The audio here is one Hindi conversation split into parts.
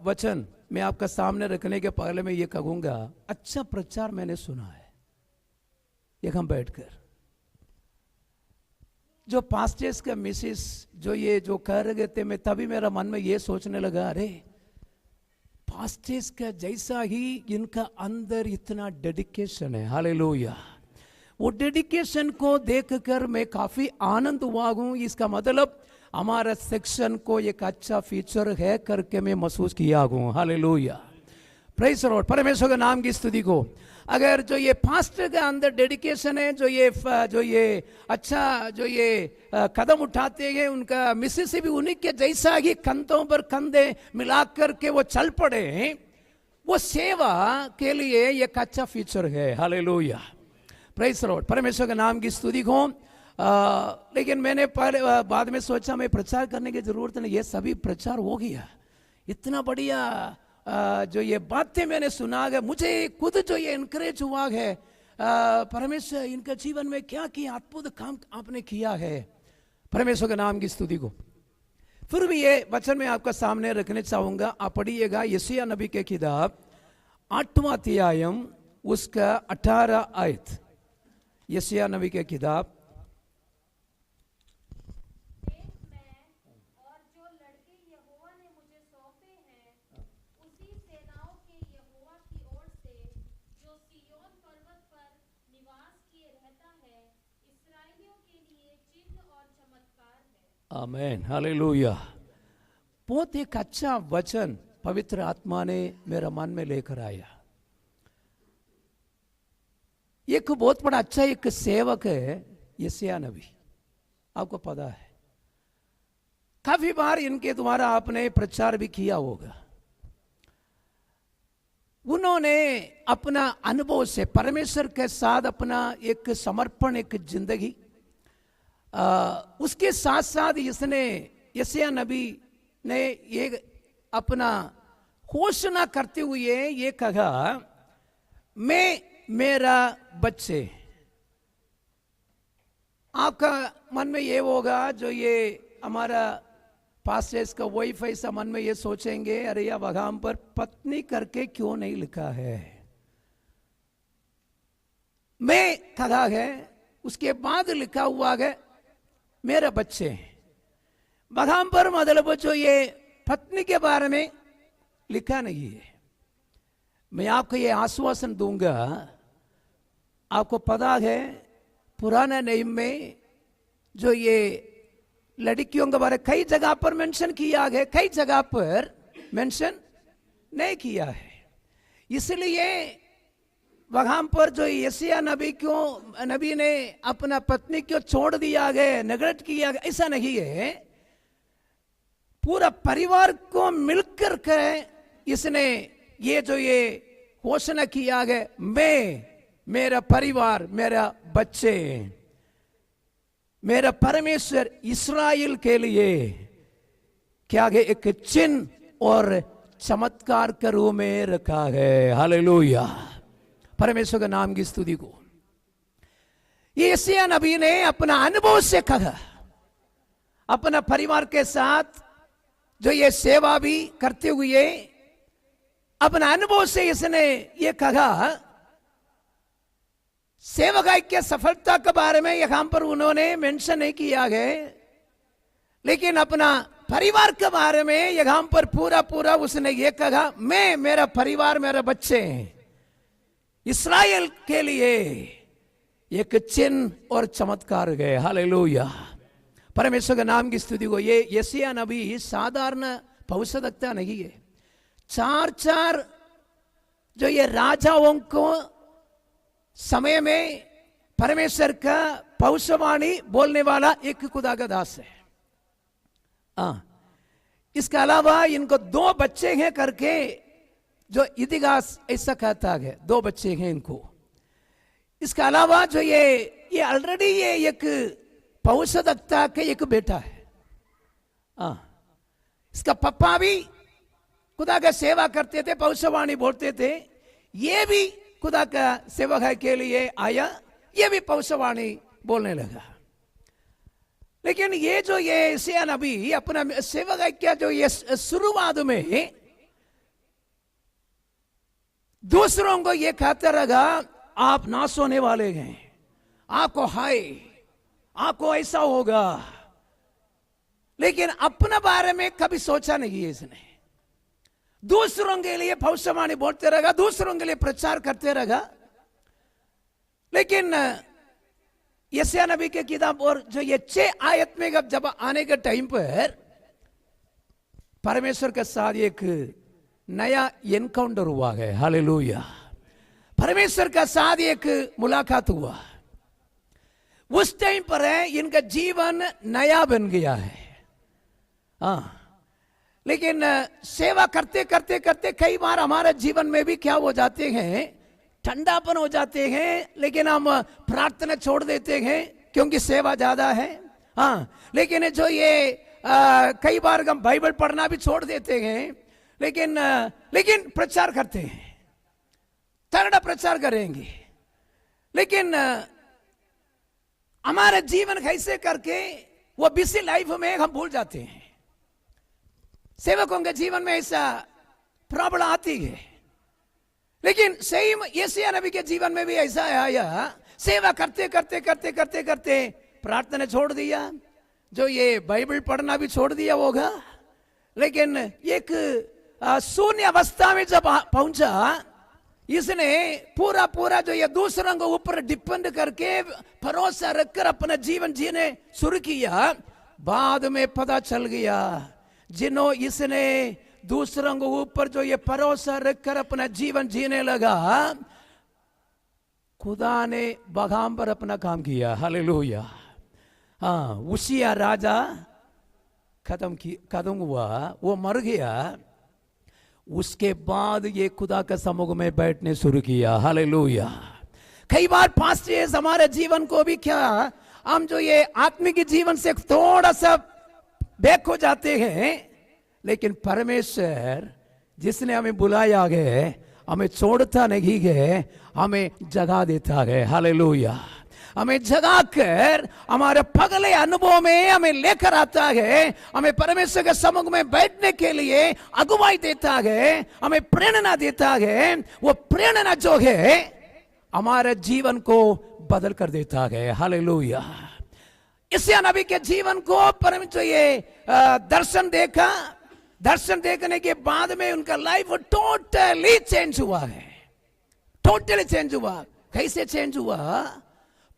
वचन मैं आपका सामने रखने के पहले मैं ये कहूंगा, अच्छा प्रचार मैंने सुना है यहाँ बैठकर। जो पास्टर्स का मिसेस जो ये जो कह रहे थे, मैं तभी मेरा मन में ये सोचने लगा, अरे पास्टर्स का जैसा ही इनका अंदर इतना डेडिकेशन है। हालेलुया। वो डेडिकेशन को देखकर मैं काफी आनंद हुआ हूं। इसका मतलब हमारा सेक्शन को एक अच्छा फीचर है करके मैं महसूस किया हूं। Hallelujah, praise the Lord. परमेश्वर के नाम की स्तुति को। अगर जो ये पास्टर के अंदर डेडिकेशन है, जो ये अच्छा जो ये कदम उठाते हैं, उनका मिसेस भी उन्हीं के जैसा ही कंधों पर कंधे मिलाकर के वो चल पड़े, वो सेवा के लिए एक अच्छा फीचर है। Hallelujah, praise the Lord. परमेश्वर के नाम की स्तुति को। लेकिन मैंने बाद में सोचा मैं प्रचार करने की जरूरत नहीं, ये सभी प्रचार हो गया। इतना बढ़िया जो ये बातें मैंने सुना है, मुझे खुद जो ये इनकरेज हुआ है, परमेश्वर इनके जीवन में क्या किया, अद्भुत काम आपने किया है। परमेश्वर के नाम की स्तुति को। फिर भी ये वचन मैं आपका सामने रखने चाहूंगा। आप पढ़िएगा यशायाह नबी के किताब 8वां अध्याय उसका 18 आयत। यशायाह नबी के किताब आमेन, हालेलुया। बहुत एक अच्छा वचन पवित्र आत्मा ने मेरा मन में लेकर आया। एक बहुत बड़ा अच्छा एक सेवक है यशायाह नबी, आपको पता है, काफी बार इनके द्वारा आपने प्रचार भी किया होगा। उन्होंने अपना अनुभव से परमेश्वर के साथ अपना एक समर्पण, एक जिंदगी, उसके साथ साथ इसने यशायाह नबी ने ये अपना घोषणा करते हुए ये कहा, मैं मेरा बच्चे। आपका मन में ये होगा, जो ये हमारा पास्टर्स का वाइफ ऐसा मन में ये सोचेंगे, अरे या वहां पर पत्नी करके क्यों नहीं लिखा है। मैं कहा है, उसके बाद लिखा हुआ है मेरा बच्चे। वहां पर मतलब जो ये पत्नी के बारे में लिखा नहीं है। मैं आपको ये आश्वासन दूंगा, आपको पता है पुराने नियम में जो ये लड़कियों के बारे कई जगह पर मेंशन किया है, कई जगह पर मेंशन नहीं किया है। इसलिए वहां पर जो यशायाह नबी ने अपना पत्नी क्यों छोड़ दिया गया, नेग्लेक्ट किया गया, ऐसा नहीं है। पूरा परिवार को मिलकर के इसने ये जो ये घोषणा किया गया, मैं, मेरा परिवार, मेरा बच्चे, मेरा परमेश्वर इस्राएल के लिए क्या है, एक चिन्ह और चमत्कार के रूप में रखा है। हालेलुया, परमेश्वर के नाम की स्तुति को। ये यशायाह नबी ने अपना अनुभव से कहा, अपना परिवार के साथ जो ये सेवा भी करते हुए अपना अनुभव से इसने ये कहा। सेवकाई के सफलता के बारे में यहां पर उन्होंने मेंशन नहीं किया है, लेकिन अपना परिवार के बारे में यहां पर पूरा पूरा उसने ये कहा, मैं, मेरा परिवार, मेरे बच्चे इस्राएल के लिए एक चिन्ह और चमत्कार गए। हालेलुया, परमेश्वर के नाम की स्तुति को। ये यशायाह नबी साधारण भविष्यवक्ता नहीं है। 4 जो ये राजाओं को समय में परमेश्वर का भविष्यवाणी बोलने वाला एक खुदा का दास है। इसके अलावा इनको 2 बच्चे हैं करके जो इतिहास ऐसा कहता है, 2 बच्चे हैं इनको। इसके अलावा जो ये ऑलरेडी ये एक भविष्यवक्ता के एक बेटा है। इसका पापा भी खुदा का सेवा करते थे, भविष्यवाणी बोलते थे। ये भी खुदा का सेवा के लिए आया, ये भी भविष्यवाणी बोलने लगा। लेकिन ये जो ये यशायाह नबी अपना सेवा क्या जो ये शुरुआत में दूसरों को ये कहता रहेगा आप नाश होने वाले हैं, आपको हाय, आपको ऐसा होगा, लेकिन अपने बारे में कभी सोचा नहीं है इसने। दूसरों के लिए भविष्यवाणी बोलते रहेगा, दूसरों के लिए प्रचार करते रहेगा, लेकिन यशायाह नबी के किताब और जो ये 6 आयत में जब आने के टाइम पर परमेश्वर के साथ एक नया एनकाउंटर हुआ है। हालेलुया। परमेश्वर के साथ एक मुलाकात हुआ। उस टाइम पर है इनका जीवन नया बन गया है। लेकिन सेवा करते करते करते कई बार हमारे जीवन में भी क्या हो जाते हैं, ठंडापन हो जाते हैं, लेकिन हम प्रार्थना छोड़ देते हैं क्योंकि सेवा ज्यादा है। लेकिन जो ये कई बार हम बाइबल पढ़ना भी छोड़ देते हैं, लेकिन प्रचार करते हैं, तगड़ा प्रचार करेंगे, लेकिन हमारे जीवन कैसे करके वो बिजी लाइफ में हम भूल जाते हैं। सेवकों के जीवन में ऐसा प्रॉब्लम आती है, लेकिन सही यशायाह नबी के जीवन में भी ऐसा आया। सेवा करते करते करते करते करते प्रार्थना छोड़ दिया, जो ये बाइबल पढ़ना भी छोड़ दिया होगा, लेकिन एक शून्य अवस्था में जब पहुंचा, इसने पूरा पूरा जो ये दूसरों के ऊपर डिपेंड करके भरोसा रखकर अपना जीवन जीने शुरू किया। बाद में पता चल गया जिन्हों इसने दूसरों के ऊपर जो ये भरोसा रखकर अपना जीवन जीने लगा, खुदा ने बगाम पर अपना काम किया। हालेलुया। उसिया राजा खत्म हुआ, वो मर गया। उसके बाद ये खुदा के सम्मुख में बैठने शुरू किया। हालेलुया। कई बार पास्टर्स हमारे जीवन को भी क्या, हम जो ये आत्मिक जीवन से थोड़ा सा बैक हो जाते हैं, लेकिन परमेश्वर जिसने हमें बुलाया गया, हमें छोड़ता नहीं है, हमें जगा देता है। हालेलुया। हमें जगा कर हमारे पगले अनुभव में हमें लेकर आता है, हमें परमेश्वर के सम्मुख में बैठने के लिए अगुवाई देता है, हमें प्रेरणा देता है। वो प्रेरणा जो है हमारे जीवन को बदल कर देता है। हालेलुया। यशायाह नबी के जीवन को परमेश्वर ये दर्शन देखा, दर्शन देखने के बाद में उनका लाइफ टोटली चेंज हुआ है। टोटली चेंज हुआ। कैसे चेंज हुआ?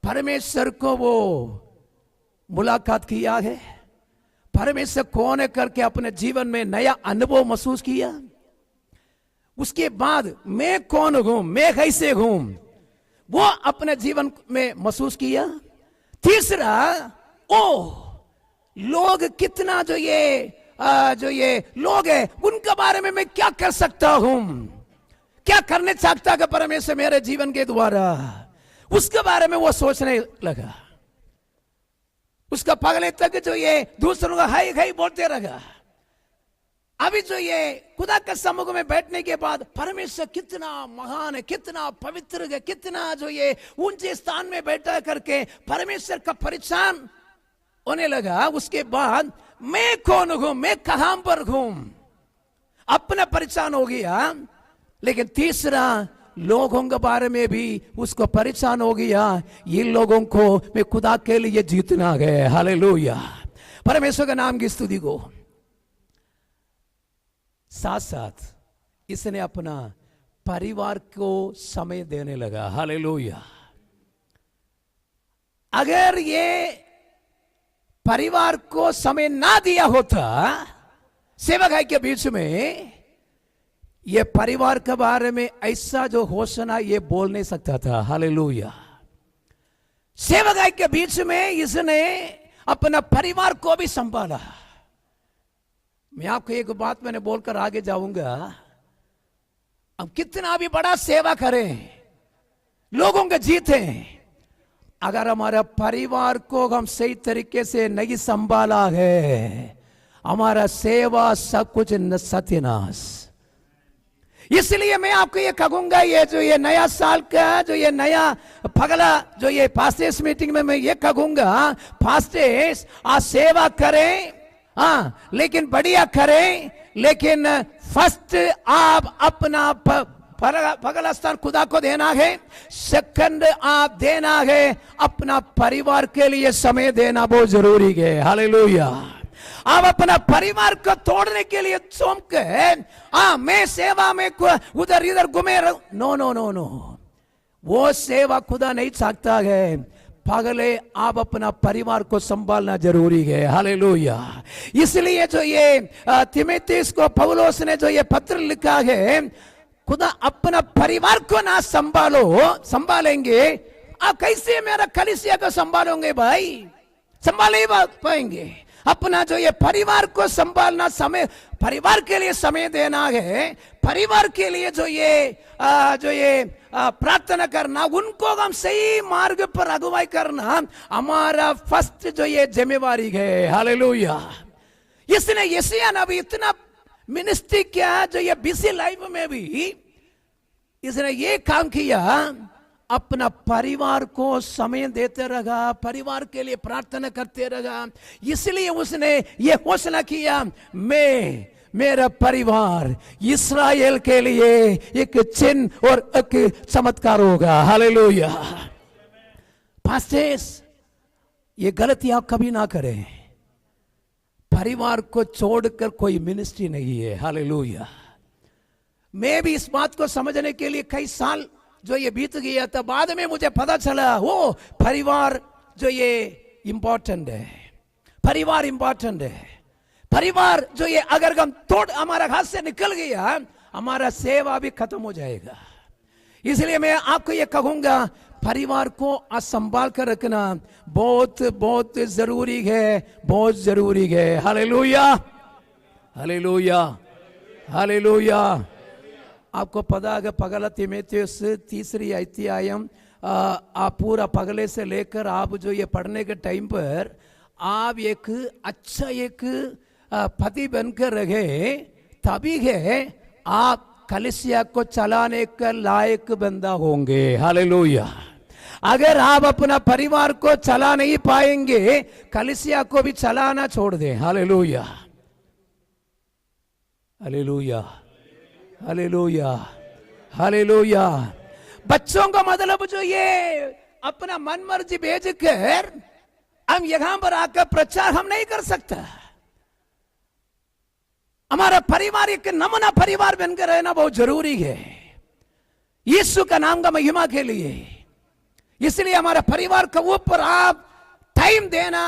परमेश्वर को वो मुलाकात किया है, परमेश्वर कौन है करके अपने जीवन में नया अनुभव महसूस किया। उसके बाद मैं कौन हूं, मैं कैसे हूं, वो अपने जीवन में महसूस किया। तीसरा, लोग कितना जो ये लोग है, उनके बारे में मैं क्या कर सकता हूं, क्या करने चाहता है परमेश्वर मेरे जीवन के द्वारा, उसके बारे में वो सोचने लगा। उसका पगले तक जो ये दूसरों का हाई हाई बोलते रहा। अभी जो ये खुदा के सम्मुख में बैठने के बाद परमेश्वर कितना महान है, कितना पवित्र है, कितना जो ये ऊंचे स्थान में बैठा करके परमेश्वर का पहचान होने लगा। उसके बाद मैं कौन हूं, मैं कहां पर हूं, अपना पहचान हो गया। लेकिन तीसरा, लोगों के बारे में भी उसको परेशान हो गया। ये लोगों को मैं खुदा के लिए जीतना है। हालेलुया। परमेश्वर के नाम की स्तुति को। साथ साथ इसने अपना परिवार को समय देने लगा। हालेलुया। अगर ये परिवार को समय ना दिया होता सेवक भाई के बीच में, ये परिवार के बारे में ऐसा जो होशना ये बोल नहीं सकता था। हालेलुया। सेवक भाई के बीच में इसने अपना परिवार को भी संभाला। मैं आपको एक बात मैंने बोलकर आगे जाऊंगा। अब कितना भी बड़ा सेवा करें, लोगों के जीते, अगर हमारा परिवार को हम सही तरीके से नहीं संभाला है, हमारा सेवा सब कुछ सत्यानाश। इसलिए मैं आपको ये कहूंगा, ये जो ये नया साल का जो ये नया पगला जो ये फास्टेस मीटिंग में मैं ये कहूंगा, फास्टेस आज सेवा करें, लेकिन बढ़िया करें, लेकिन फर्स्ट आप अपना पहला स्थान खुदा को देना है, सेकंड आप देना है अपना परिवार के लिए समय देना बहुत जरूरी है। हालेलुया। आप अपना परिवार को तोड़ने के लिए सोम के मैं सेवा में उधर इधर घूमे रहूं, नो नो नो नो, वो सेवा खुदा नहीं चाहता है। पहले आप अपना परिवार को संभालना जरूरी है। हालेलुया। इसलिए जो ये तीमुथियुस को पौलुस ने जो ये पत्र लिखा है, खुदा अपना परिवार को ना संभालेंगे आप कैसे मेरा कलीसिया को संभालोगे भाई? संभाल नहीं पाएंगे। अपना जो ये परिवार को संभालना, समय परिवार के लिए समय देना है, परिवार के लिए जो ये प्रार्थना करना, उनको हम सही मार्ग पर अगुवाई करना हमारा फर्स्ट जो ये जिम्मेवारी है। हालेलुया। इसने यशायाह नबी इतना मिनिस्ट्री किया, जो ये बिजी लाइफ में भी इसने ये काम किया, अपना परिवार को समय देते रहा, परिवार के लिए प्रार्थना करते रहा। इसलिए उसने ये घोषणा किया, मैं मेरा परिवार इस्राएल के लिए एक चिन्ह और एक चमत्कार होगा। हालेलुया। पास्टर्स, ये गलती आप कभी ना करें। परिवार को छोड़कर कोई मिनिस्ट्री नहीं है। हालेलुया। मैं भी इस बात को समझने के लिए कई साल जो ये बीत गया था, बाद में मुझे पता चला वो परिवार जो ये इंपॉर्टेंट है, परिवार इंपॉर्टेंट है। परिवार जो ये अगर हम हमारा हाथ से निकल गया, हमारा सेवा भी खत्म हो जाएगा। इसलिए मैं आपको ये कहूंगा, परिवार को संभाल कर रखना बहुत बहुत जरूरी है, बहुत जरूरी है। Hallelujah, hallelujah, hallelujah. आपको पता है पगला तीमुथियुस 3 अध्यायम आप पूरा पगले से लेकर आप जो ये पढ़ने के टाइम पर आप एक अच्छा एक पति बनकर रहे, तभी है आप कलीसिया को चलाने का लायक बंदा होंगे। हालेलुया। अगर आप अपना परिवार को चला नहीं पाएंगे, कलीसिया को भी चलाना छोड़ दें। Hallelujah, hallelujah, hallelujah, hallelujah. बच्चों का मतलब जो ये अपना मन मर्जी भेज कर हम यहां पर आकर प्रचार हम नहीं कर सकता। हमारा परिवार एक नमूना परिवार बनकर रहना बहुत जरूरी है, यीशु का नाम का महिमा के लिए। इसलिए हमारा परिवार के ऊपर आप टाइम देना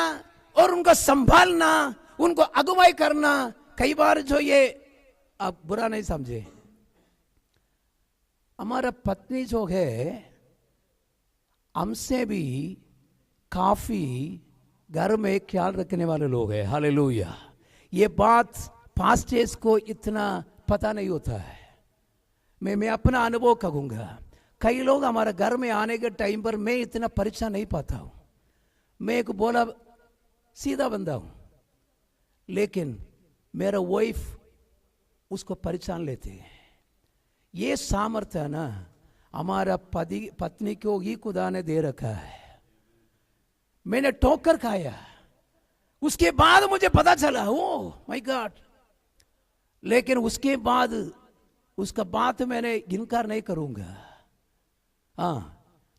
और उनको संभालना, उनको अगुवाई करना। कई बार जो ये आप बुरा नहीं समझे, हमारा पत्नी जो है हमसे भी काफी घर में ख्याल रखने वाले लोग हैं। हालेलुया। ये बात पास्टर्स को इतना पता नहीं होता है। मैं अपना अनुभव कहूंगा, कई लोग हमारे घर में आने के टाइम पर मैं इतना परिचय नहीं पाता हूं। मैं एक बोला सीधा बंदा हूं, लेकिन मेरा वाइफ उसको पहचान लेते हैं। ये सामर्थ्य है ना, हमारा पत्नी को ही खुदा ने दे रखा है। मैंने ठोकर खाया, उसके बाद मुझे पता चला, ओ माय गॉड। लेकिन उसके बाद उसका बात मैंने इनकार नहीं करूंगा। हाँ,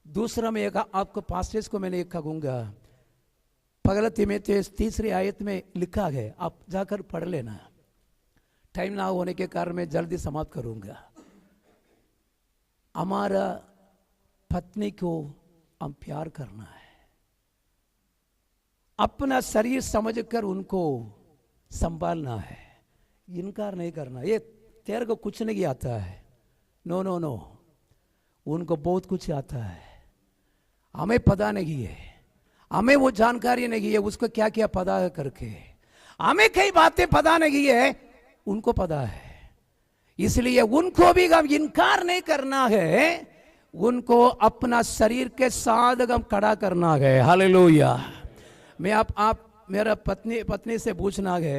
दूसरा मैं आपको पास्टर्स को मैंने एक कहूंगा, पगला तीमुथियुस 3 आयत में लिखा है, आप जाकर पढ़ लेना। टाइम ना होने के कारण मैं जल्दी समाप्त करूंगा। हमारा पत्नी को हम प्यार करना है, अपना शरीर समझकर उनको संभालना है, इनकार नहीं करना। ये तेरे को कुछ नहीं आता है, नो नो नो, उनको बहुत कुछ आता है। हमें पता नहीं है, हमें वो जानकारी नहीं है उसको क्या क्या पता है करके। हमें कई बातें पता नहीं है, उनको पता है। इसलिए उनको भी हम इनकार नहीं करना है, उनको अपना शरीर के साथ हम खड़ा करना है। हालेलुया। मैं आप मेरा पत्नी से पूछना है,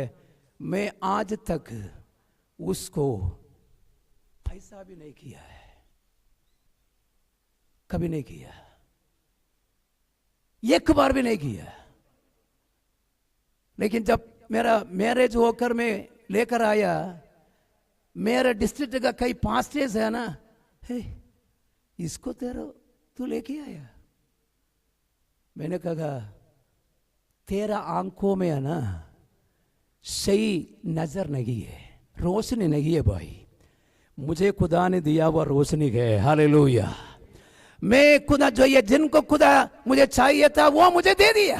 मैं आज तक उसको पैसा भी नहीं किया है, कभी नहीं किया, एक बार भी नहीं किया। लेकिन जब मेरा मैरिज होकर मैं लेकर आया, मेरे डिस्ट्रिक्ट का कई पास्टर्स है ना, हे इसको तेरा तू लेके आया। मैंने कहा तेरा आंखों में है ना सही नजर नहीं है, रोशनी नहीं है भाई। मुझे खुदा ने दिया वो रोशनी है, हालेलुया। मैं खुदा जो ये जिनको खुदा मुझे चाहिए था वो मुझे दे दिया।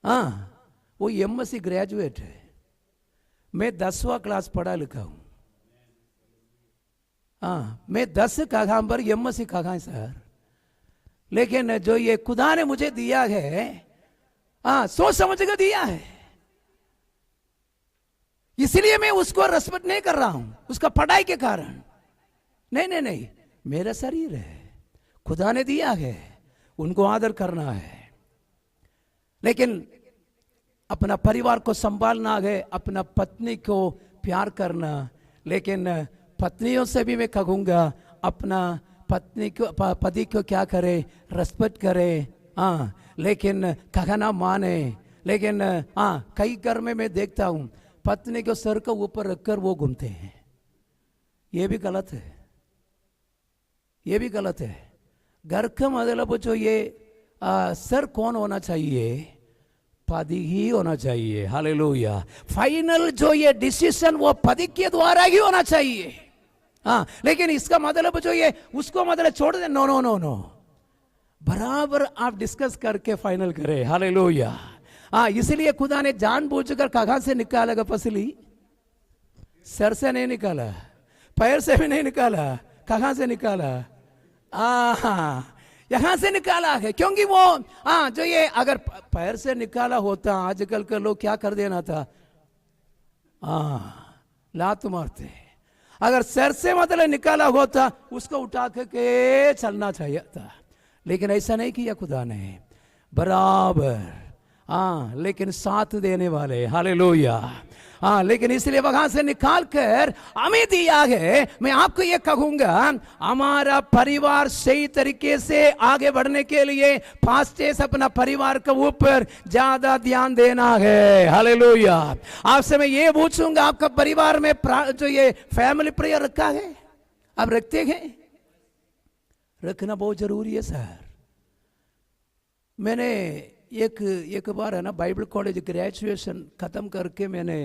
हाँ, वो एमएससी ग्रेजुएट है, मैं 10वां क्लास पढ़ा लिखा हूं। हाँ, मैं 10 कहा पर एमएससी कहा सर, लेकिन जो ये खुदा ने मुझे दिया है, हाँ सोच समझ कर दिया है, इसलिए मैं उसको रेस्पेक्ट नहीं कर रहा हूं उसका पढ़ाई के कारण। नहीं नहीं नहीं, मेरा शरीर है, खुदा ने दिया है, उनको आदर करना है, लेकिन अपना परिवार को संभालना है, अपना पत्नी को प्यार करना। लेकिन पत्नियों से भी मैं कहूंगा अपना पत्नी को पति को क्या करे, रेस्पेक्ट करे। हाँ, लेकिन कहा ना माने। लेकिन हाँ, कई घर में मैं देखता हूं पत्नी को सर को ऊपर रखकर वो घूमते हैं, ये भी गलत है, ये भी गलत है। घर का मतलब जो ये सर कौन होना चाहिए, पति ही होना चाहिए, हालेलुया। फाइनल जो ये डिसीजन वो पति के द्वारा ही होना चाहिए। हाँ, लेकिन इसका मतलब जो ये उसको मतलब छोड़ दे, नो नो नो नो, बराबर आप डिस्कस करके फाइनल करें, हालेलुया। हाँ, इसलिए खुदा ने जानबूझकर कहां से निकालेगा फसली, सर से नहीं निकाला, पैर से भी नहीं निकाला, कहां से निकाला, यहां से निकाला है। क्योंकि वो हाँ, जो ये अगर पैर से निकाला होता, आजकल के लोग क्या कर देना था, लात मारते। अगर सर से मतलब निकाला होता उसको उठा के चलना चाहिए था, लेकिन ऐसा नहीं किया खुदा ने, बराबर। हाँ, लेकिन साथ देने वाले, हालेलुया। हाँ, लेकिन इसलिए वहां से निकाल कर हमें दिया है। मैं आपको ये कहूंगा, हमारा परिवार सही तरीके से आगे बढ़ने के लिए फास्टेस अपना परिवार के ऊपर ज्यादा ध्यान देना है, हालेलुया। आपसे मैं ये पूछूंगा, आपका परिवार में जो ये फैमिली प्रेयर रखा है, आप रखते हैं? रखना बहुत जरूरी है सर। मैंने एक बार है ना बाइबल कॉलेज ग्रेजुएशन खत्म करके मैंने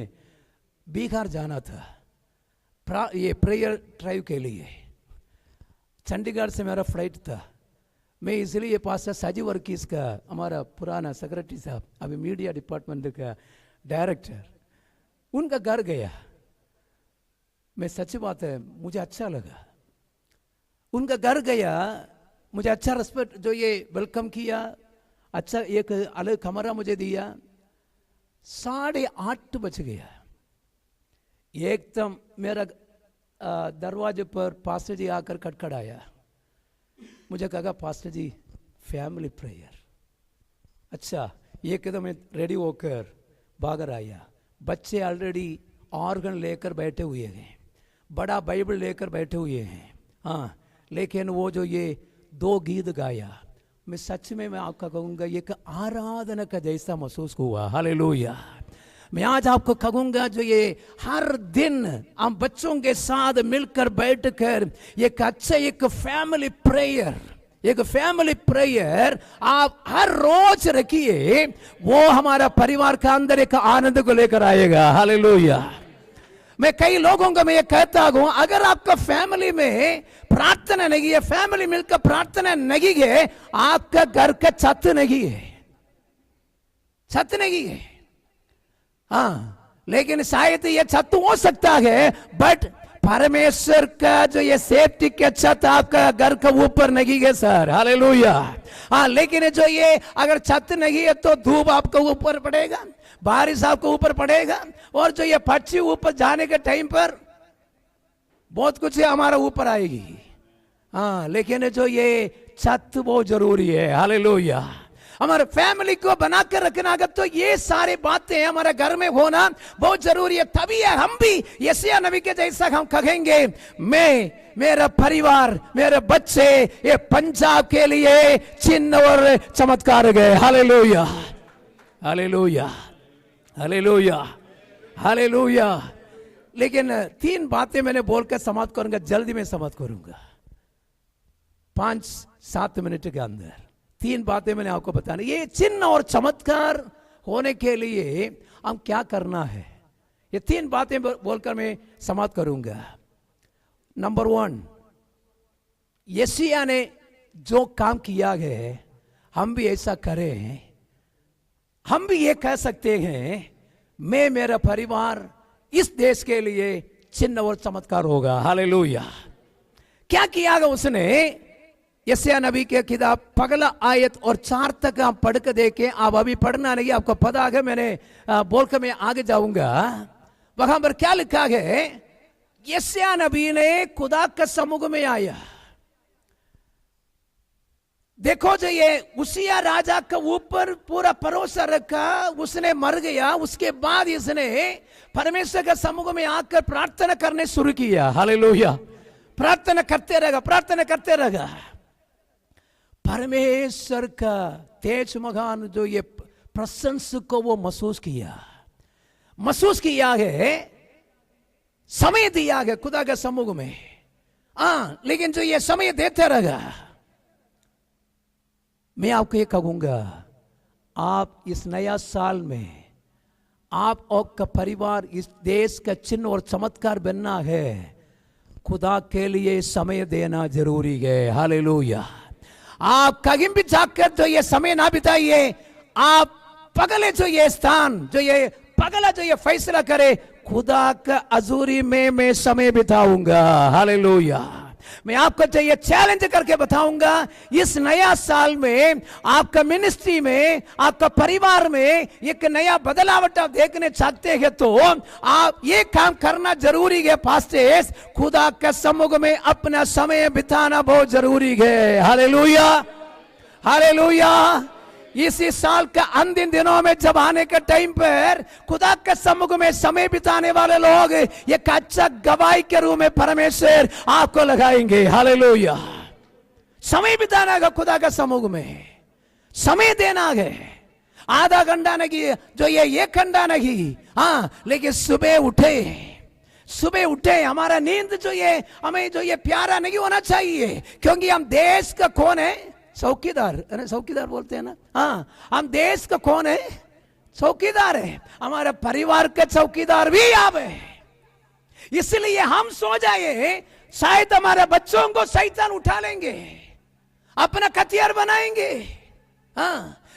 बिहार जाना था ये प्रेयर ड्राइव के लिए। चंडीगढ़ से मेरा फ्लाइट था। मैं इसलिए पास्टर साजी वर्कीस का हमारा पुराना सेक्रेटरी साहब, अभी मीडिया डिपार्टमेंट का डायरेक्टर, उनका घर गया। मैं सच्ची बात है, मुझे अच्छा लगा। उनका घर गया, मुझे अच्छा रिस्पेक्ट जो ये वेलकम किया, अच्छा एक अलग कमरा मुझे दिया। 8:30 बज गया, एकदम मेरा दरवाजे पर पास्टर जी आकर खटखड़ाया। मुझे कहा पास्टर जी फैमिली प्रेयर। अच्छा, एकदम रेडी होकर भागर आया। बच्चे ऑलरेडी ऑर्गन लेकर बैठे हुए हैं, बड़ा बाइबल लेकर बैठे हुए हैं। हाँ, लेकिन वो जो ये 2 गीत गाया, मैं सच में मैं आपका कहूँगा एक आराधना का जैसा महसूस हुआ, हालेलुया। मैं आज आपको कहूँगा जो ये हर दिन हम बच्चों के साथ मिलकर बैठकर एक अच्छा एक फैमिली प्रेयर आप हर रोज रखिए, वो हमारा परिवार का अंदर एक आनंद को लेकर आएगा, हालेलुया। मैं कई लोगों को मैं ये कहता हूं, अगर आपका फैमिली में प्रार्थना नहीं है, फैमिली मिलकर प्रार्थना नहीं है, आपका घर का छत नहीं है, छत नहीं है। हाँ, लेकिन शायद ये छत हो सकता है, बट परमेश्वर का जो ये सेफ्टी का छत आपका घर का ऊपर नहीं है सर, हालेलुया। हाँ, लेकिन जो ये अगर छत नहीं है तो धूप आपको ऊपर पड़ेगा, बारिश आपको ऊपर पड़ेगा, और जो ये पक्षी ऊपर जाने के टाइम पर बहुत कुछ है हमारा ऊपर आएगी। हाँ, लेकिन जो ये छत बहुत जरूरी है, हालेलुया। हमारे फैमिली को बना कर रखना, अगर तो ये सारी बातें हमारे घर में होना बहुत जरूरी है। तभी है हम भी यशायाह नबी के जैसा हम कहेंगे, मैं, मेरा परिवार, मेरे बच्चे ये पंजाब के लिए चिन्ह और चमत्कार गए, हालेलुया, हालेलुया, हालेलुया, हालेलुया। लेकिन 3 बातें मैंने बोलकर समाप्त करूंगा, जल्दी में समाप्त करूंगा 5-7 मिनट के अंदर। 3 बातें मैंने आपको बताना। ये चिन्ह और चमत्कार होने के लिए हम क्या करना है, ये 3 बातें बोलकर मैं समाप्त करूंगा। नंबर 1, यशायाह ने जो काम किया है हम भी ऐसा करें। हम भी ये कह सकते हैं मैं, मेरा परिवार इस देश के लिए चिन्ह और चमत्कार होगा। हालेलुया। क्या किया उसने? यशायाह नबी के किताब पगला आयत और 4 तक आप पढ़ के देखें। आप अभी पढ़ना नहीं, आपको पता है, मैंने बोलकर मैं आगे जाऊंगा। वहां पर क्या लिखा है? यशायाह नबी ने खुदा के समुख में आया। देखो जो ये उसिया राजा के ऊपर पूरा भरोसा रखा, उसने मर गया। उसके बाद इसने परमेश्वर के समुख में आकर प्रार्थना करने शुरू किया। हालेलुया। प्रार्थना करते रहेगा, प्रार्थना करते रहेगा। परमेश्वर का तेज मगान जो ये प्रशंस को वो महसूस किया है, समय दिया है खुदा के समुख में। लेकिन जो ये समय देते रहेगा, मैं आपको ये कहूंगा, आप इस नया साल में आप और का परिवार इस देश का चिन्ह और चमत्कार बनना है। खुदा के लिए समय देना जरूरी है। हालेलुया। आप कहीं भी जाकर जो ये समय ना बिताइए। आप पगले जो ये स्थान, जो ये पगला जो ये फैसला करे, खुदा का अजूरी में मैं समय बिताऊंगा। हालेलुया। मैं आपको चाहिए चैलेंज करके बताऊंगा, इस नया साल में आपका मिनिस्ट्री में, आपका परिवार में एक नया बदलावट आप देखने चाहते हैं तो आप ये काम करना जरूरी है। पास्टर्स, खुदा के समुख में अपना समय बिताना बहुत जरूरी है। Hallelujah, hallelujah. इसी साल का अंतिम दिनों में जब आने के टाइम पर खुदा के समुख में समय बिताने वाले लोग एक अच्छा गवाही के रूप में परमेश्वर आपको लगाएंगे। हालेलुया। समय बिताना है खुदा के समुख में, समय देना है। आधा घंटा नहीं, जो ये 1 घंटा नहीं, लेकिन सुबह उठे। हमारा नींद जो ये हमें जो ये प्यारा नहीं होना चाहिए, क्योंकि हम देश का कौन है? चौकीदार बोलते हैं ना। हम देश का कौन है? चौकीदार है। हमारे परिवार का चौकीदार भी आप है। इसलिए हम सो जाए, शायद हमारे बच्चों को शैतान उठा लेंगे, अपना कतियार बनाएंगे।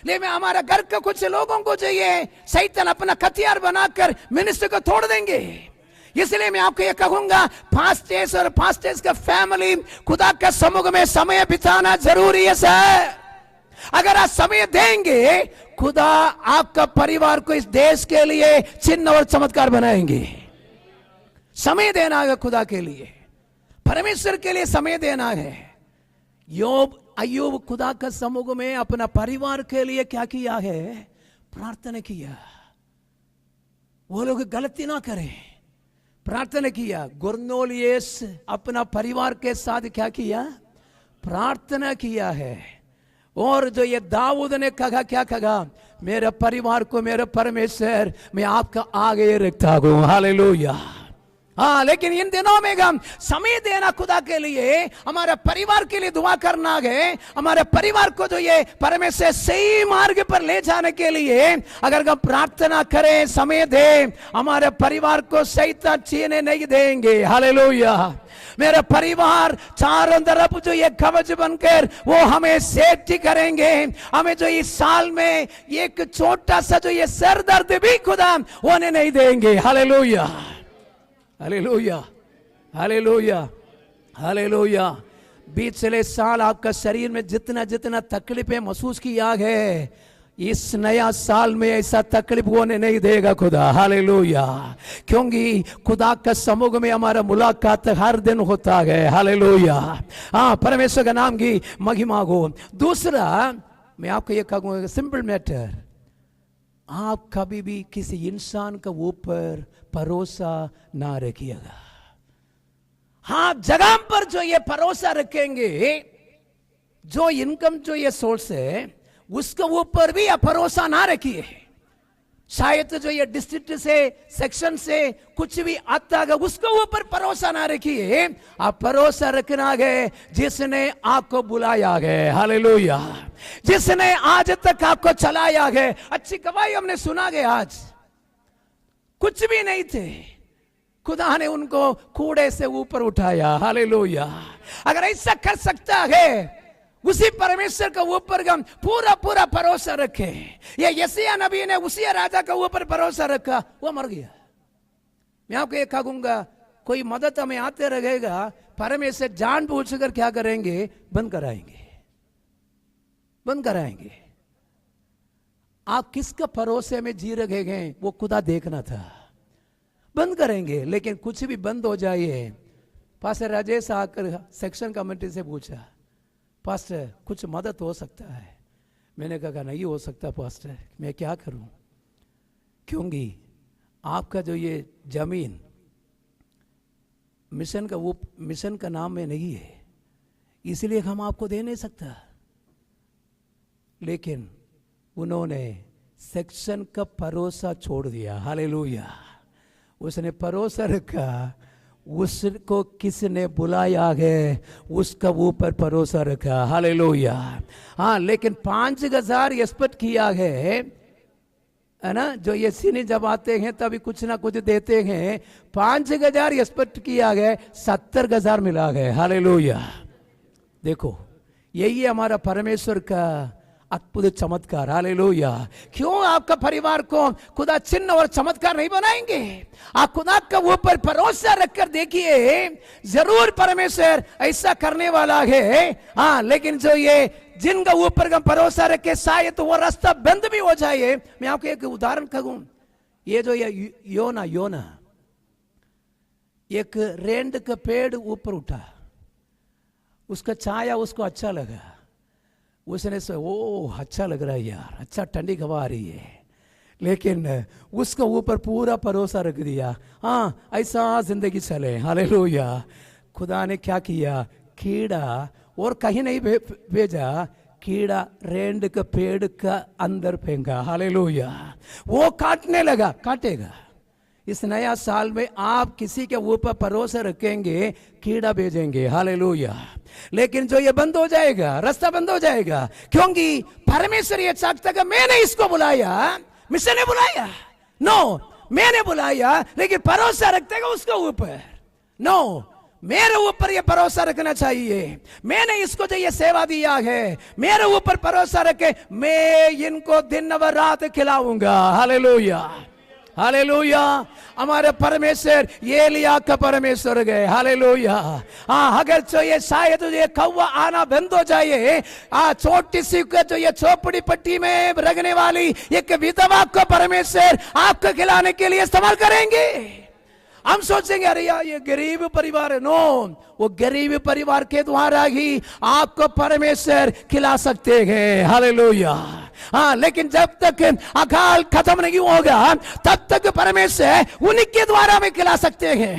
लेकिन हमारे घर के कुछ लोगों को चाहिए, शैतान अपना कतियार बनाकर मिनिस्टर को तोड़ देंगे। इसलिए मैं आपको ये कहूंगा, पास्टर्स और पास्टर्स का फैमिली खुदा के समुख में समय बिताना जरूरी है सर। अगर आप समय देंगे, खुदा आपका परिवार को इस देश के लिए चिन्ह और चमत्कार बनाएंगे। समय देना है खुदा के लिए, परमेश्वर के लिए समय देना है। अय्यूब खुदा के समुख में अपना परिवार के लिए क्या किया है? प्रार्थना किया। वो लोग गलती ना करें, प्रार्थना किया। कुरनेलियुस अपना परिवार के साथ क्या किया? प्रार्थना किया है। और जो ये दाऊद ने कहा, क्या कहा? मेरे परिवार को मेरे परमेश्वर मैं आपका आगे रखता हूं। हालेलुया। लेकिन इन दिनों में हम समय देना खुदा के लिए, हमारे परिवार के लिए दुआ करना है। हमारे परिवार को जो ये परमेश्वर सही मार्ग पर ले जाने के लिए अगर हम प्रार्थना करें, समय दें, हमारे परिवार को शैतान छीने नहीं देंगे। हालेलुया। मेरा परिवार चारों तरफ जो ये कवच बनकर वो हमें सेफ्टी करेंगे। हमें जो इस साल में एक छोटा सा जो ये सर दर्द भी खुदा होने नहीं देंगे। Hallelujah, hallelujah, hallelujah, hallelujah. पिछले साल आपका शरीर में जितना जितना तकलीफें महसूस किया है, इस नया साल में ऐसा तकलीफ होने नहीं देगा खुदा। हालेलुया। क्योंकि खुदा का समुख में हमारा मुलाकात हर दिन होता है। हालेलुया। परमेश्वर का नाम की महिमा हो। दूसरा मैं आपको ये कहूंगा, सिंपल मैटर, आप कभी भी किसी इंसान के ऊपर भरोसा ना रखिएगा। हाँ, जगह पर जो ये भरोसा रखेंगे, जो इनकम जो ये सोर्स है उसके ऊपर भी आप भरोसा ना रखिए। शायद जो ये डिस्ट्रिक्ट से सेक्शन से कुछ भी आता है उसको ऊपर भरोसा ना रखिए, आप भरोसा रखना है जिसने आपको बुलाया है। हालेलुया, जिसने आज तक आपको चलाया है। अच्छी गवाही हमने सुना है, आज कुछ भी नहीं थे, खुदा ने उनको कूड़े से ऊपर उठाया। हालेलुया, अगर ऐसा कर सकता है उसी परमेश्वर के ऊपर हम पूरा पूरा भरोसा रखे। ये यशायाह नबी ने उसी राजा के ऊपर भरोसा रखा, वो मर गया। मैं आपको ये कहूंगा, कोई मदद हमें आते रहेगा, परमेश्वर जानबूझकर क्या करेंगे, बंद कराएंगे, बंद कराएंगे। आप किसका भरोसे में जी रहे हैं वो खुदा देखना था, बंद करेंगे। लेकिन कुछ भी बंद हो जाए। पास्टर राजेश आकर सेक्शन कमेटी से पूछा, पास्टर कुछ मदद हो सकता है? मैंने कहा नहीं हो सकता पास्टर, मैं क्या करूं, क्योंकि आपका जो ये जमीन मिशन का नाम में नहीं है, इसलिए हम आपको दे नहीं सकता। लेकिन उन्होंने सेक्शन का भरोसा छोड़ दिया। हालेलुया, उसने भरोसा रखा, उसको किसने बुलाया है उसका ऊपर भरोसा रखा। हालेलुया, हाँ। लेकिन 5,000 एक्सपेक्ट किया है ना, जो ये सीने जब आते हैं तभी कुछ ना कुछ देते हैं। 5,000 एक्सपेक्ट किया गया, 70,000 मिला गया। हालेलुया, देखो यही है हमारा परमेश्वर का अद्भुत चमत्कार। हालेलुया, क्यों आपका परिवार को खुदा चिन्ह और चमत्कार नहीं बनाएंगे? आप खुदा का ऊपर भरोसा रखकर देखिए, जरूर परमेश्वर ऐसा करने वाला है। हाँ, लेकिन जो ये जिनका ऊपर का भरोसा रखे शायद तो वो रास्ता बंद भी हो जाए। मैं आपको एक उदाहरण कहूं, ये जो ये योना एक रेंड का पेड़ ऊपर उठा, उसका छाया उसको अच्छा लगा, उसने से ओ अच्छा लग रहा है यार, अच्छा ठंडी हवा आ रही है। लेकिन उसका ऊपर पूरा भरोसा रख दिया, हाँ ऐसा जिंदगी चले। हालेलुया, खुदा ने क्या किया, कीड़ा और कहीं नहीं भेजा, कीड़ा रेंड के पेड़ का अंदर फेंका। हालेलुया, वो काटने लगा, काटेगा। इस नया साल में आप किसी के ऊपर भरोसा रखेंगे, कीड़ा भेजेंगे। हालेलुया, लेकिन जो ये बंद हो जाएगा, रास्ता बंद हो जाएगा, क्योंकि परमेश्वर ये चाहता है मैंने इसको बुलाया, मिशन ने बुलाया, नो मैंने बुलाया, लेकिन भरोसा रखते उसके ऊपर। नो, मेरे ऊपर ये भरोसा रखना चाहिए, मैंने इसको जो ये सेवा दिया है, मेरे ऊपर भरोसा रखे, मैं इनको दिन व रात खिलाऊंगा। हालेलुया, हालेलुया, हमारे परमेश्वर ये लिया का परमेश्वर गए। हालेलुया, हाँ अगर जो ये शायद ये कौवा आना बंद हो जाए, छोटी सी जो ये चौपड़ी पट्टी में रखने वाली एक विधवा को परमेश्वर आपको खिलाने के लिए इस्तेमाल करेंगे। हम सोचेंगे अरे यार ये गरीब परिवार है, नो, वो गरीब परिवार के द्वारा ही आपको परमेश्वर खिला सकते हैं। हालेलुया, हाँ, लेकिन जब तक अकाल खत्म नहीं होगा तब तक परमेश्वर उनके द्वारा में खिला सकते हैं।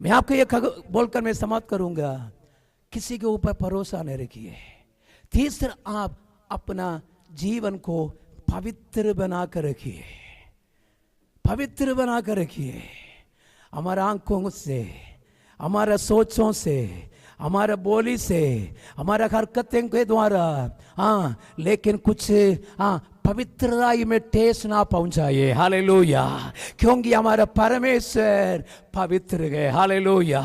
मैं आपको ये बोलकर मैं समाप्त करूंगा, किसी के ऊपर भरोसा नहीं रखिए। तीसरा, आप अपना जीवन को पवित्र बनाकर रखिए, पवित्र बनाकर रखिए। हमारा आंखों से, हमारा सोचों से, हमारा बोली से, हमारा हरकतें के द्वारा, हाँ, लेकिन कुछ पवित्रताई में ठेस ना पहुंचाइए। हालेलुया, क्योंकि हमारा परमेश्वर पवित्र है। हालेलुया,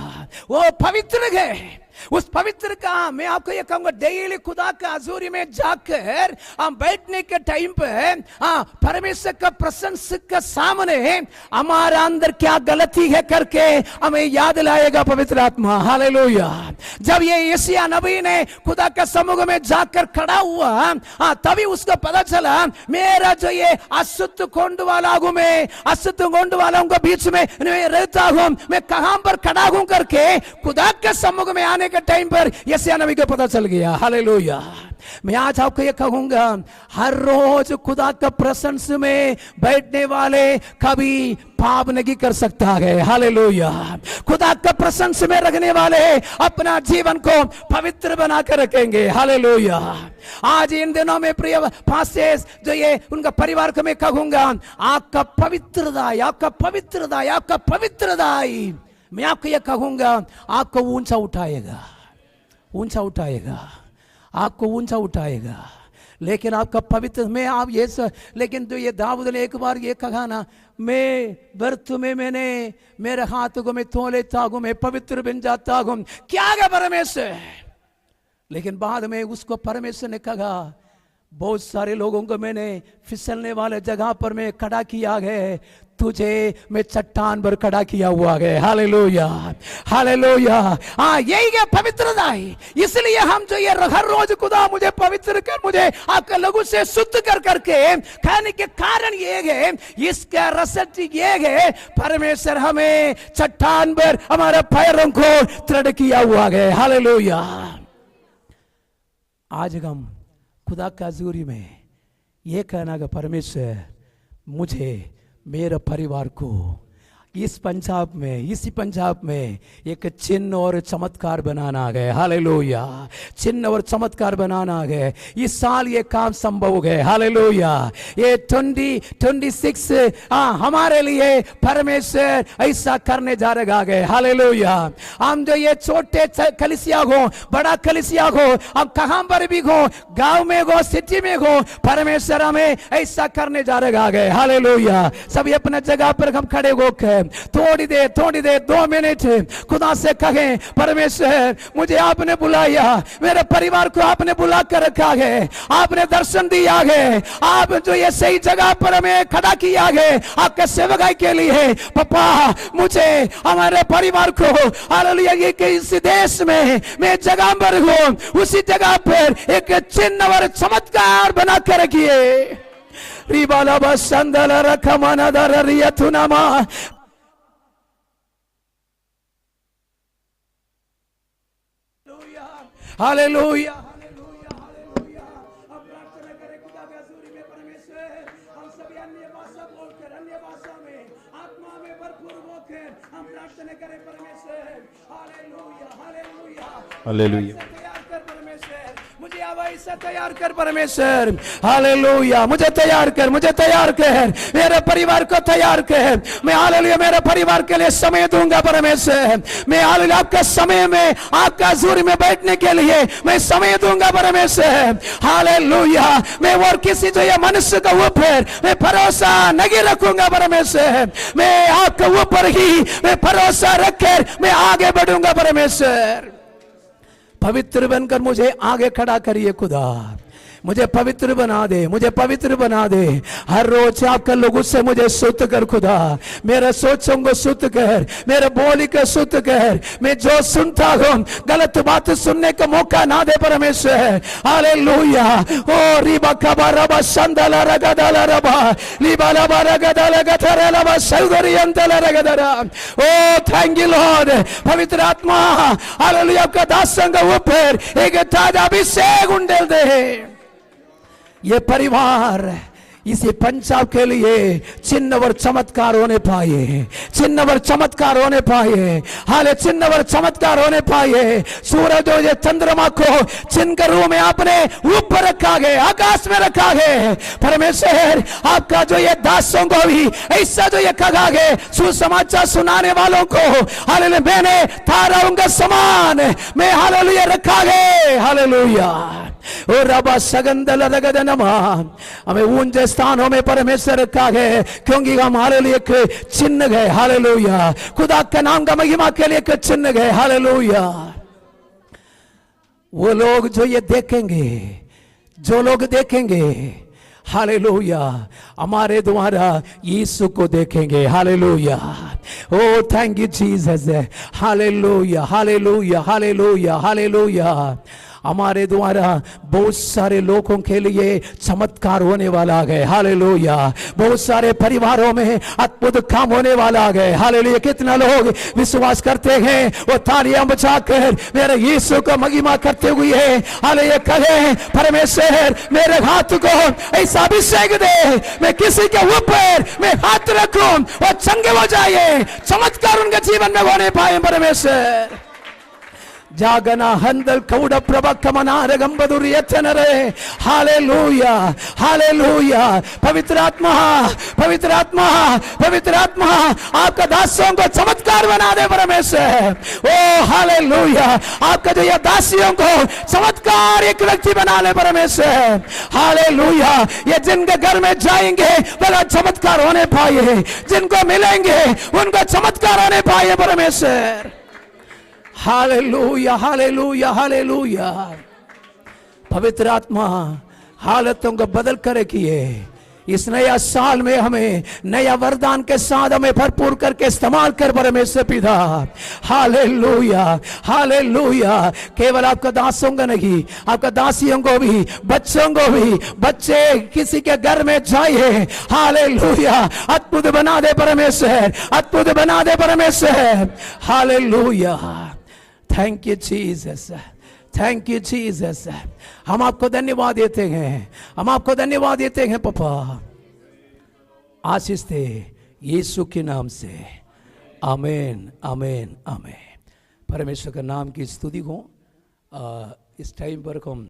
वो पवित्र है। उस पवित्र का मैं आपको ये कहूंगा, डेली खुदा का हजूरी में जाकर हम बैठने के टाइम पे परमेश्वर का प्रशंसा के सामने हमारा अंदर क्या गलती है करके हमें याद लाएगा पवित्र आत्मा। हालेलुया, जब ये यशायाह नबी ने खुदा का समूह में जाकर खड़ा हुआ, तभी उसको पता चला मेरा जो ये अशुद्ध कुंड वाला हूं, मैं अशुद्ध कुंड वालों के बीच में मैं रहता हूं, मैं कहां पर खड़ा हूं करके खुदा के समूह में आने के टाइम पर यशायाह नबी को पता चल गया। हालेलुया, मैं आज आपको ये कहूंगा, हर रोज खुदा का प्रसंस में बैठने वाले कभी पाप नहीं कर सकता है। हालेलुया। खुदा का प्रसंस में रखने वाले अपना जीवन को पवित्र बना कर रखेंगे। हालेलुया। आज इन दिनों में प्रिय पास्टर्स जो ये उनका परिवार को मैं कहूंगा, आपका पवित्रता, आपका पवित्रता, आपका पवित्रता, मैं आपको ये कहूंगा, आपको ऊंचा उठाएगा, ऊंचा उठाएगा, आपको ऊंचा उठाएगा। लेकिन आपका पवित्र में आप ये लेकिन तो ये दाऊद ने एक बार ये कहा ना, मैं व्यर्थ में मैंने मेरे हाथ को मैं धो लेता हूं, मैं पवित्र बन जाता हूं, क्या है परमेश्वर। लेकिन बाद में उसको परमेश्वर ने कहा, बहुत सारे लोगों को मैंने फिसलने वाले जगह पर मैं खड़ा किया है, तुझे मैं चट्टान पर खड़ा किया हुआ है। Hallelujah, hallelujah. हाँ, यही है पवित्रता है। इसलिए हम जो ये हर रोज खुदा मुझे पवित्र कर, मुझे आपका लघु से शुद्ध कर करके कहने के कारण ये है, इसका रसद ये है, परमेश्वर हमें चट्टान पर हमारे पैरों को दृढ़ किया हुआ है। हालेलुया। आज हम खुदा का हजूरी में ये कहना कि परमेश्वर मुझे, मेरे परिवार को इस पंजाब में, इसी पंजाब में एक चिन्ह और चमत्कार बनाना है। हालेलुया। चिन्ह और चमत्कार बनाना है। इस साल ये काम संभव हो गए। हालेलुया। ये 2026 हमारे लिए परमेश्वर ऐसा करने जा रहा है। हालेलुया। हम जो ये छोटे कलिसिया हो, बड़ा कलिसिया हो, हम कहां पर भी हो, गांव में हो, सिटी में हो, परमेश्वर हमें ऐसा करने जा रहा है। हालेलुया। सभी अपने जगह पर हम खड़े होकर थोड़ी देर 2 मिनट खुदा से कहें, परमेश्वर मुझे आपने बुलाया, मेरे परिवार को आपने बुला कर रखा है, आपने दर्शन दिया है, आप जो ये सही जगह पर हमें खड़ा किया है आपके सेवकाई के लिए। पापा मुझे, हमारे परिवार को, हालेलुया, कि इस देश में मैं जगह पर हूं, उसी जगह पर एक चिन्ह और चमत्कार बना कर रखिए। रिबाला बसंदल रखमना दर रियतुनामा। Hallelujah, hallelujah, hallelujah. अब प्रार्थना करें खुदा के हजूरी में, परमेश्वर हम सभी अन्य भाषा बोलकर, अन्य भाषा में, आत्मा में भरपूर होकर हम प्रार्थना करें परमेश्वर। Hallelujah, hallelujah, hallelujah. तैयार कर परमेश्वर, मुझे ऐसा तैयार कर परमेश्वर। हालेलुया। मुझे तैयार कर, मुझे तैयार कर, मेरे परिवार को तैयार कर। मैं हालेलुया मेरे परिवार के लिए समय दूंगा परमेश्वर। मैं हालेलुया आपके समय में, आपका हजूरी में बैठने के लिए मैं समय दूंगा परमेश्वर। हालेलुया। मैं और किसी जो ये मनुष्य के ऊपर मैं भरोसा नहीं रखूंगा परमेश्वर। मैं आपके ऊपर ही मैं भरोसा रखकर मैं आगे बढ़ूंगा परमेश्वर। पवित्र बनकर मुझे आगे खड़ा करिए खुदा। मुझे पवित्र बना दे, मुझे पवित्र बना दे। हर रोज आपका लोगों से मुझे शुद्ध कर खुदा। मेरे सोचों को शुद्ध कर, मेरे बोली को शुद्ध कर। मैं जो सुनता हूं गलत बात सुनने का मौका ना दे परमेश्वर। Hallelujah. O Riba कबरबा संदला रगदला rava लिबाला बरगदला गथरला Saudari अंतला रगदरा। O thank you Lord. पवित्र आत्मा हालेलुया का दासों के ऊपर एक ताजा अभिषेक उंडेल दे। ये परिवार इसी पंजाब के लिए चिन्ह और चमत्कार होने पाए, चिन्ह और चमत्कार होने पाए। हाले चिन्ह और चमत्कार होने पाए। सूरज और ये चंद्रमा को चिन्ह के रूप में आपने ऊपर रखा है, आकाश में रखा है। परमेश्वर आपका जो ये दासों को भी ऐसा जो ये कहा है, सुसमाचार सुनाने वालों को हालेलुया मैंने तारों का समान मैं हालेलुया रखा है। हालेलुया। और रबा सगंदल रगदनमा, हमें ऊंचे स्थानों में परमेश्वर रखा है, क्योंकि हम हालेलुया एक चिन्ह है। हालेलुया। खुदा के नाम का महिमा के लिए एक चिन्ह है। हालेलुया। वो लोग जो ये देखेंगे, जो लोग देखेंगे, हालेलुया, हमारे द्वारा यीशु को देखेंगे। Hallelujah. Oh thank you Jesus. Hallelujah, hallelujah, hallelujah, hallelujah. हमारे द्वारा बहुत सारे लोगों के लिए चमत्कार होने वाला है। हालेलुया। बहुत सारे परिवारों में अद्भुत काम होने वाला है। हालेलुया। कितना लोग विश्वास करते हैं वो तालियां बजाकर मेरे यीशु को महिमा करते हुए हालेलुया कहे, परमेश्वर मेरे हाथ को ऐसा अभिषेक दे, मैं किसी के ऊपर मैं हाथ रखूं और चंगे हो जाए, चमत्कार उनके जीवन में होने पाए। परमेश्वर जागना हंदल कौड़ प्रभक मनार गंबदुर यत्नरे। Hallelujah hallelujah. पवित्र आत्मा पवित्र आत्मा पवित्र आत्मा आपका दासियों को चमत्कार बना दे परमेश्वर। ओ हालेलुया। आपका जो ये दासियों को चमत्कार एक व्यक्ति बना ले परमेश्वर। हालेलुया। ये जिनके घर में जाएंगे बड़ा चमत्कार होने पाए, जिनको मिलेंगे उनको चमत्कार होने पाए परमेश्वर। Hallelujah hallelujah hallelujah. पवित्र आत्मा हालतों को बदल कर रखिए। इस नया साल में हमें नया वरदान के साथ हमें भरपूर करके इस्तेमाल कर परमेश्वर पिता। Hallelujah hallelujah. केवल आपका दासों का नहीं, आपका दासियों को भी, बच्चों को भी, बच्चे किसी के घर में जाए हालेलुया अद्भुत बना दे परमेश्वर, अद्भुत बना दे परमेश्वर। Hallelujah. Thank you Jesus, thank you Jesus. हम आपको धन्यवाद देते हैं, हम आपको धन्यवाद देते हैं पापा। आशीष दे यीशु के नाम से। आमीन आमीन आमीन। परमेश्वर के नाम की स्तुति हो। इस टाइम पर हम